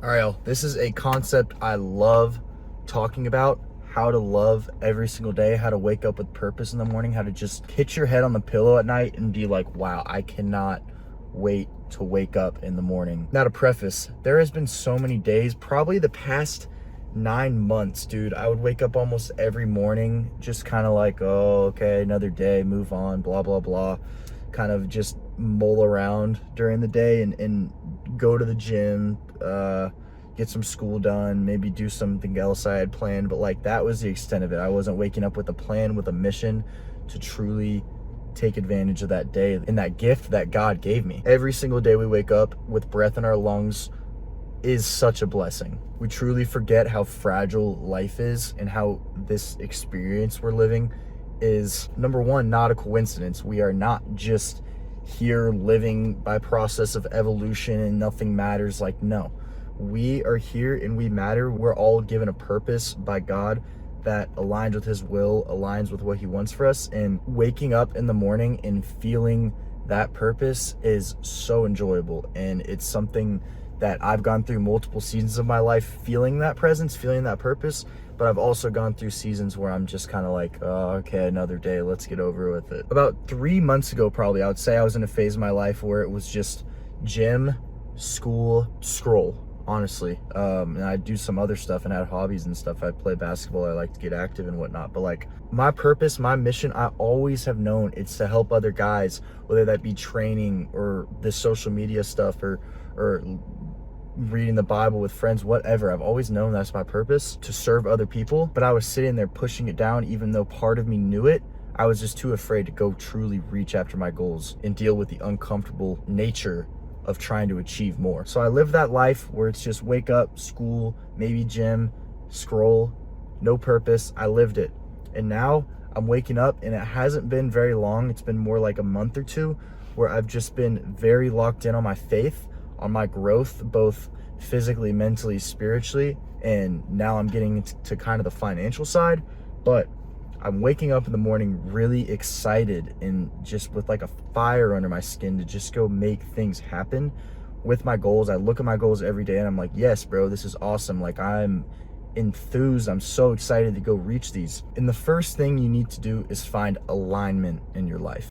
All right, y'all, this is a concept I love talking about, how to love every single day, how to wake up with purpose in the morning, how to just hit your head on the pillow at night and be like, wow, I cannot wait to wake up in the morning. Now to preface, there has been so many days, probably the past 9 months, dude, I would wake up almost every morning, just kind of like, oh, okay, another day, move on, blah, blah, blah. Kind of just mull around during the day and go to the gym, get some school done, maybe do something else I had planned, but like that was the extent of it. I wasn't waking up with a plan, with a mission to truly take advantage of that day and that gift that God gave me. Every single day we wake up with breath in our lungs is such a blessing. We truly forget how fragile life is and how this experience we're living is, number one, not a coincidence. We are not just here living by process of evolution and nothing matters. Like, no, we are here and we matter. We're all given a purpose by God that aligns with his will, aligns with what he wants for us. And waking up in the morning and feeling that purpose is so enjoyable. And it's something that I've gone through multiple seasons of my life, feeling that presence, feeling that purpose. But I've also gone through seasons where I'm just kind of like, oh, okay, another day, let's get over with it. About 3 months ago, probably, I would say I was in a phase of my life where it was just gym, school, scroll, honestly. And I do some other stuff and had hobbies and stuff. I play basketball, I like to get active and whatnot. But like my purpose, my mission, I always have known it's to help other guys, whether that be training or the social media stuff or reading the Bible with friends, whatever. I've always known that's my purpose, to serve other people. But I was sitting there pushing it down, even though part of me knew it. I was just too afraid to go truly reach after my goals and deal with the uncomfortable nature of trying to achieve more. So I live that life where it's just wake up, school, maybe gym, scroll, no purpose. I lived it. And now I'm waking up, and it hasn't been very long. It's been more like a month or two where I've just been very locked in on my faith, on my growth, both physically, mentally, spiritually. And now I'm getting to kind of the financial side, but I'm waking up in the morning really excited and just with like a fire under my skin to just go make things happen with my goals. I look at my goals every day and I'm like, yes, bro, this is awesome. Like, I'm enthused. I'm so excited to go reach these. And the first thing you need to do is find alignment in your life.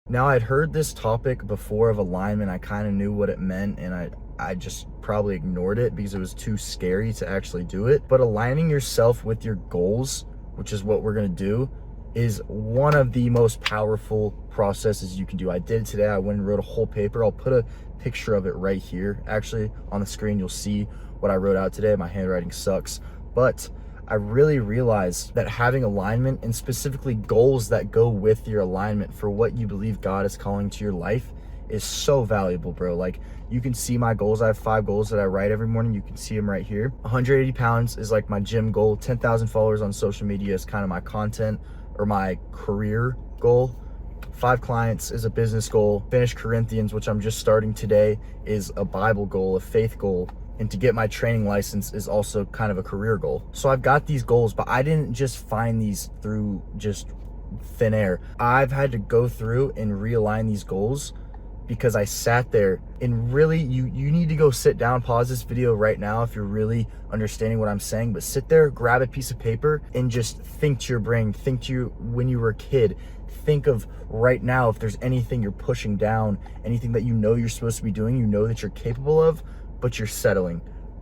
Now, I'd heard this topic before of alignment. I kind of knew what it meant, and I just probably ignored it because it was too scary to actually do it. But aligning yourself with your goals, which is what we're going to do, is one of the most powerful processes you can do. I did it today. I went and wrote a whole paper. I'll put a picture of it right here. Actually, on the screen, you'll see what I wrote out today. My handwriting sucks, but I really realized that having alignment, and specifically goals that go with your alignment for what you believe God is calling to your life, is so valuable, bro. Like, you can see my goals. I have 5 goals that I write every morning. You can see them right here. 180 pounds is like my gym goal. 10,000 followers on social media is kind of my content or my career goal. 5 clients is a business goal. Finish Corinthians, which I'm just starting today, is a Bible goal, a faith goal. And to get my training license is also kind of a career goal. So I've got these goals, but I didn't just find these through just thin air. I've had to go through and realign these goals because I sat there and really, you need to go sit down, pause this video right now if you're really understanding what I'm saying, but sit there, grab a piece of paper and just think to your brain, think to you when you were a kid. Think of right now if there's anything you're pushing down, anything that you know you're supposed to be doing, you know that you're capable of, but you're settling.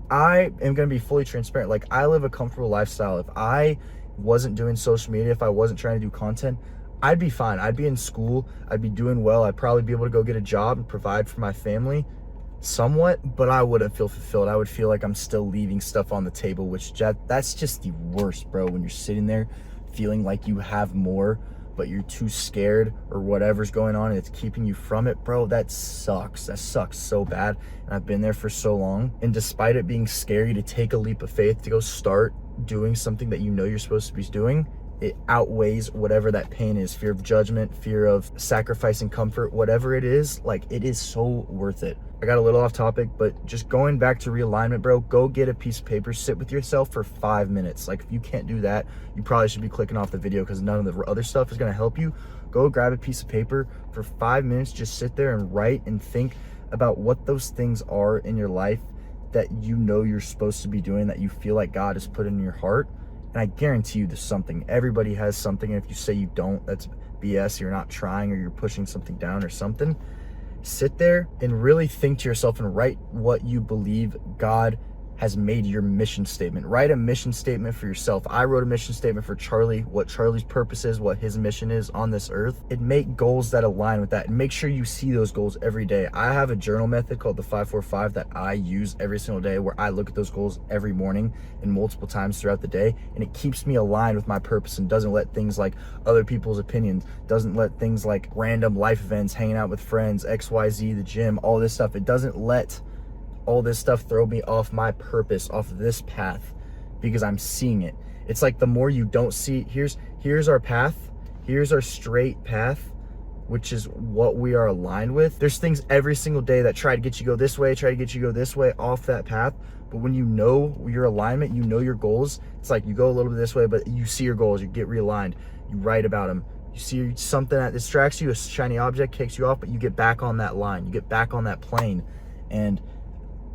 I am going to be fully transparent. Like, I live a comfortable lifestyle. If I wasn't doing social media, if I wasn't trying to do content, I'd be fine. I'd be in school. I'd be doing well. I'd probably be able to go get a job and provide for my family somewhat, but I wouldn't feel fulfilled. I would feel like I'm still leaving stuff on the table, which that's just the worst, bro. When you're sitting there feeling like you have more, but you're too scared or whatever's going on and it's keeping you from it, bro, that sucks. That sucks so bad. And I've been there for so long. And despite it being scary to take a leap of faith, to go start doing something that you know you're supposed to be doing, it outweighs whatever that pain is. Fear of judgment, fear of sacrificing comfort, whatever it is, like, it is so worth it. I got a little off topic, but just going back to realignment, bro, go get a piece of paper, sit with yourself for 5 minutes. Like, if you can't do that, you probably should be clicking off the video because none of the other stuff is going to help you. Go grab a piece of paper for 5 minutes, just sit there and write and think about what those things are in your life that you know you're supposed to be doing, that you feel like God has put in your heart. And I guarantee you there's something. Everybody has something. And if you say you don't, that's BS. You're not trying, or you're pushing something down or something. Sit there and really think to yourself and write what you believe God has made your mission statement. Write a mission statement for yourself. I wrote a mission statement for Charlie, what Charlie's purpose is, what his mission is on this earth, and make goals that align with that, and make sure you see those goals every day. I have a journal method called the 545 that I use every single day, where I look at those goals every morning and multiple times throughout the day, and it keeps me aligned with my purpose and doesn't let things like other people's opinions, doesn't let things like random life events, hanging out with friends, XYZ, the gym, all this stuff, it doesn't let all this stuff throw me off my purpose, off this path, because I'm seeing it. It's like the more you don't see, here's our path, here's our straight path, which is what we are aligned with. There's things every single day that try to get you go this way, try to get you go this way off that path. But when you know your alignment, you know your goals, it's like you go a little bit this way, but you see your goals, you get realigned, you write about them. You see something that distracts you, a shiny object kicks you off, but you get back on that line, you get back on that plane. And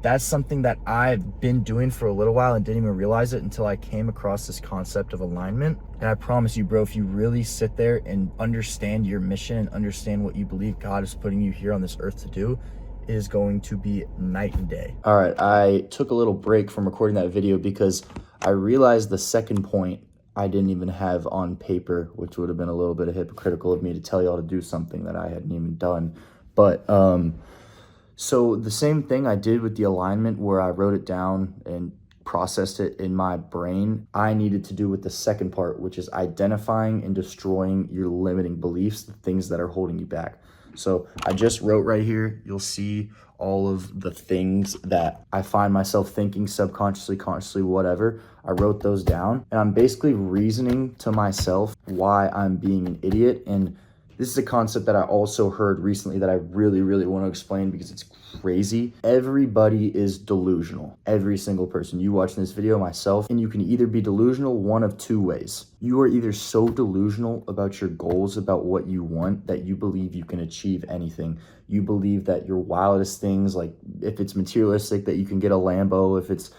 that's something that I've been doing for a little while and didn't even realize it until I came across this concept of alignment. And I promise you, bro, if you really sit there and understand your mission and understand what you believe God is putting you here on this earth to do, it is going to be night and day. All right, I took a little break from recording that video because I realized the second point I didn't even have on paper, which would have been a little bit hypocritical of me to tell y'all to do something that I hadn't even done. But so the same thing I did with the alignment, where I wrote it down and processed it in my brain, I needed to do with the second part, which is identifying and destroying your limiting beliefs, the things that are holding you back. So I just wrote right here, you'll see all of the things that I find myself thinking subconsciously, consciously, whatever. I wrote those down, and I'm basically reasoning to myself why I'm being an idiot. And this is a concept that I also heard recently that I really, really want to explain because it's crazy. Everybody is delusional. Every single person. You watching this video, myself, and you can either be delusional one of two ways. You are either so delusional about your goals, about what you want, that you believe you can achieve anything. You believe that your wildest things, like if it's materialistic, that you can get a Lambo, if it's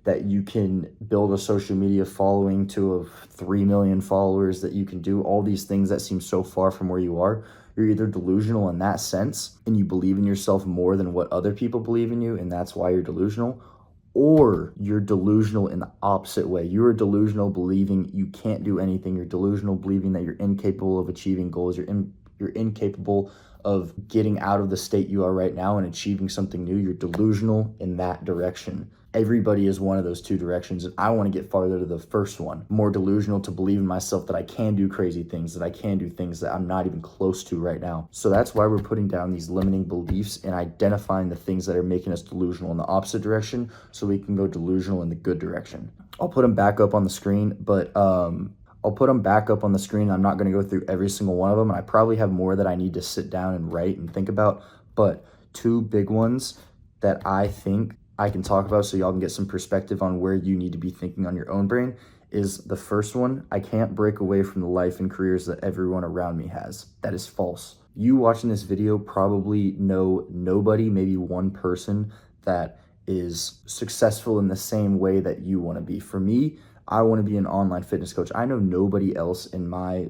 that you can build a social media following to 3 million followers, that you can do all these things that seem so far from where you are. You're either delusional in that sense, and you believe in yourself more than what other people believe in you, and that's why you're delusional, or you're delusional in the opposite way. You're delusional believing you can't do anything. You're delusional believing that you're incapable of achieving goals. You're incapable of getting out of the state you are right now and achieving something new. You're delusional in that direction. Everybody is one of those two directions, and I want to get farther to the first one. More delusional to believe in myself that I can do crazy things, that I can do things that I'm not even close to right now. So that's why we're putting down these limiting beliefs and identifying the things that are making us delusional in the opposite direction, so we can go delusional in the good direction. I'll put them back up on the screen, but I'll put them back up on the screen. I'm not going to go through every single one of them, and I probably have more that I need to sit down and write and think about, but two big ones that I think I can talk about so y'all can get some perspective on where you need to be thinking on your own brain is the first one: I can't break away from the life and careers that everyone around me has. That is false. You watching this video probably know nobody, maybe one person that is successful in the same way that you want to be. For me, I want to be an online fitness coach. I know nobody else in my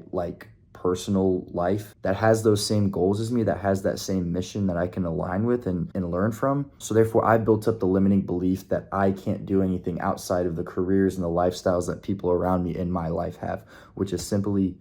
personal life that has those same goals as me, that has that same mission that I can align with and learn from. So therefore, I built up the limiting belief that I can't do anything outside of the careers and the lifestyles that people around me in my life have, which is simply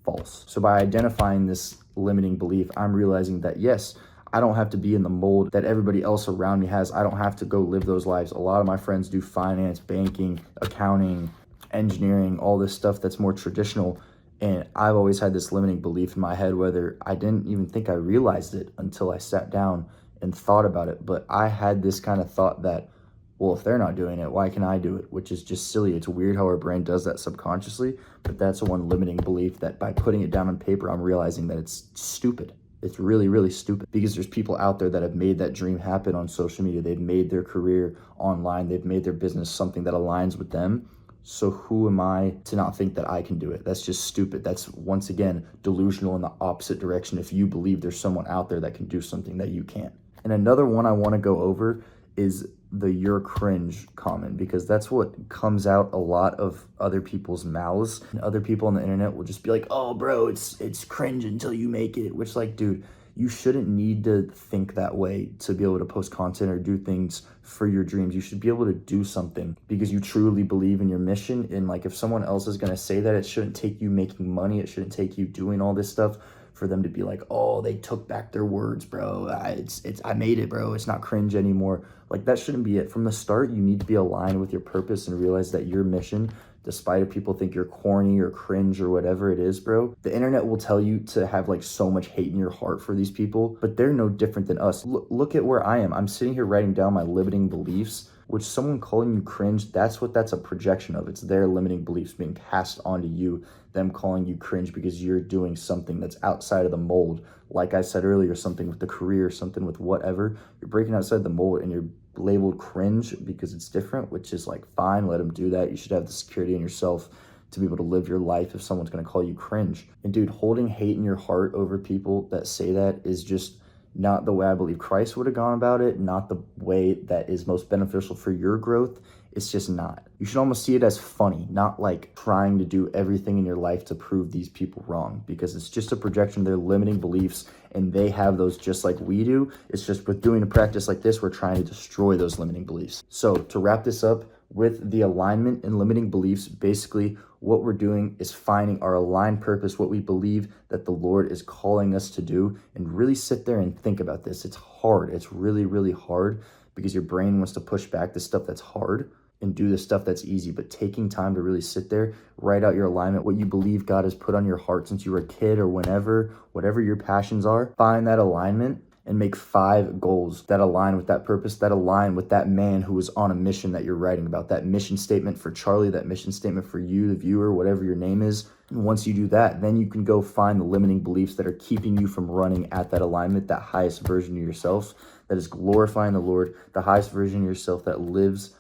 false. So by identifying this limiting belief, I'm realizing that yes, I don't have to be in the mold that everybody else around me has. I don't have to go live those lives. A lot of my friends do finance, banking, accounting, engineering, all this stuff that's more traditional. And I've always had this limiting belief in my head, whether I didn't even think I realized it until I sat down and thought about it. But I had this kind of thought that, well, if they're not doing it, why can I do it? Which is just silly. It's weird how our brain does that subconsciously, but that's one limiting belief that by putting it down on paper, I'm realizing that it's stupid. It's really, really stupid, because there's people out there that have made that dream happen on social media. They've made their career online. They've made their business something that aligns with them. So who am I to not think that I can do it? That's just stupid. That's, once again, delusional in the opposite direction if you believe there's someone out there that can do something that you can't. And another one I want to go over is the "you're cringe" comment, because that's what comes out a lot of other people's mouths. And other people on the internet will just be like, "Oh bro, it's cringe until you make it," which, like, dude, you shouldn't need to think that way to be able to post content or do things for your dreams. You should be able to do something because you truly believe in your mission. And like, if someone else is going to say that, it shouldn't take you making money. It shouldn't take you doing all this stuff for them to be like, "Oh, they took back their words, bro. I made it, bro. It's not cringe anymore." Like, that shouldn't be it. From the start, you need to be aligned with your purpose and realize that your mission, despite if people think you're corny or cringe or whatever it is, bro, the internet will tell you to have like so much hate in your heart for these people, but they're no different than us. Look at where I am. I'm sitting here writing down my limiting beliefs, which someone calling you cringe, that's a projection of. It's their limiting beliefs being cast onto you, them calling you cringe because you're doing something that's outside of the mold. Like I said earlier, something with the career, something with whatever, you're breaking outside the mold and you're labeled cringe because it's different, which is like, fine, let them do that. You should have the security in yourself to be able to live your life if someone's going to call you cringe. And dude, holding hate in your heart over people that say that is just not the way I believe Christ would have gone about it, not the way that is most beneficial for your growth. It's just not. You should almost see it as funny, not like trying to do everything in your life to prove these people wrong, because it's just a projection of their limiting beliefs, and they have those just like we do. It's just with doing a practice like this, we're trying to destroy those limiting beliefs. So to wrap this up, with the alignment and limiting beliefs, basically what we're doing is finding our aligned purpose, what we believe that the Lord is calling us to do, and really sit there and think about this. It's hard. It's really, really hard because your brain wants to push back the stuff that's hard and do the stuff that's easy. But taking time to really sit there, write out your alignment, what you believe God has put on your heart since you were a kid or whenever, whatever your passions are, find that alignment and make 5 goals that align with that purpose, that align with that man who is on a mission that you're writing about, that mission statement for Charlie, that mission statement for you, the viewer, whatever your name is. And once you do that, then you can go find the limiting beliefs that are keeping you from running at that alignment, that highest version of yourself that is glorifying the Lord, the highest version of yourself that lives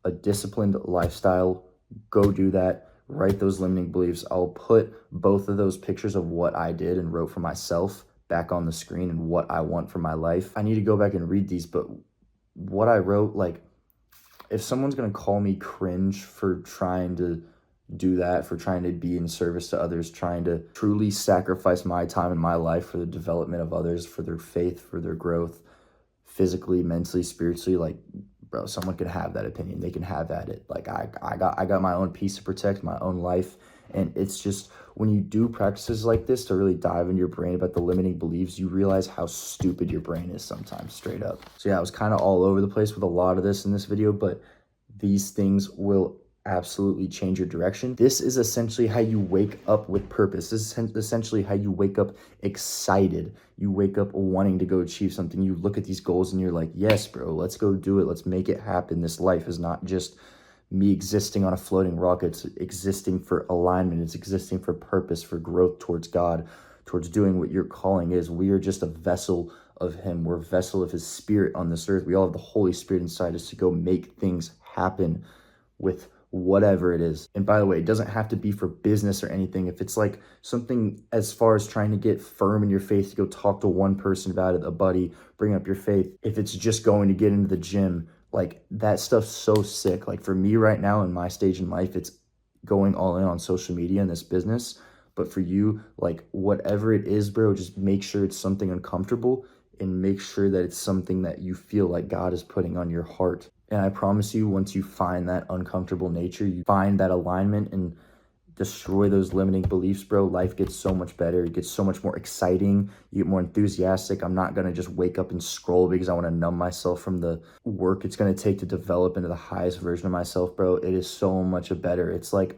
a disciplined lifestyle. Go do that. Write those limiting beliefs. I'll put both of those pictures of what I did and wrote for myself back on the screen and what I want for my life. I need to go back and read these, but what I wrote, like, if someone's going to call me cringe for trying to do that, for trying to be in service to others, trying to truly sacrifice my time and my life for the development of others, for their faith, for their growth, physically, mentally, spiritually, like, bro, someone can have that opinion. They can have at it. Like, I got my own peace to protect, my own life. And it's just, when you do practices like this to really dive into your brain about the limiting beliefs, you realize how stupid your brain is sometimes, straight up. So yeah, I was kind of all over the place with a lot of this in this video, but these things will absolutely change your direction. This is essentially how you wake up with purpose. This is essentially how you wake up excited. You wake up wanting to go achieve something. You look at these goals and you're like, yes, bro, let's go do it. Let's make it happen. This life is not just me existing on a floating rock. It's existing for alignment. It's existing for purpose, for growth towards God, towards doing what your calling is. We are just a vessel of him. We're a vessel of his spirit on this earth. We all have the Holy Spirit inside us to go make things happen with whatever it is. And by the way, it doesn't have to be for business or anything. If it's like something as far as trying to get firm in your faith, to go talk to one person about it, a buddy, bring up your faith. If it's just going to get into the gym, like, that stuff's so sick. Like, for me right now in my stage in life, it's going all in on social media and this business. But for you, like, whatever it is, bro, just make sure it's something uncomfortable and make sure that it's something that you feel like God is putting on your heart. And I promise you, once you find that uncomfortable nature, you find that alignment and destroy those limiting beliefs, bro, life gets so much better. It gets so much more exciting. You get more enthusiastic. I'm not going to just wake up and scroll because I want to numb myself from the work it's going to take to develop into the highest version of myself, bro. It is so much better. It's like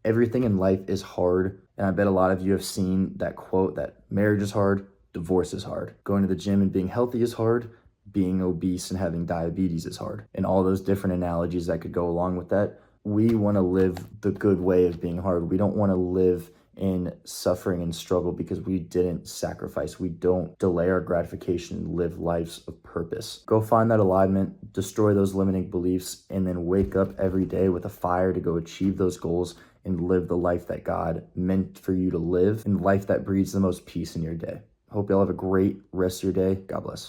everything in life is hard. And I bet a lot of you have seen that quote that marriage is hard, divorce is hard. Going to the gym and being healthy is hard. Being obese and having diabetes is hard. And all those different analogies that could go along with that. We want to live the good way of being hard. We don't want to live in suffering and struggle because we didn't sacrifice. We don't delay our gratification and live lives of purpose. Go find that alignment, destroy those limiting beliefs, and then wake up every day with a fire to go achieve those goals and live the life that God meant for you to live, and life that breeds the most peace in your day. Hope y'all have a great rest of your day. God bless.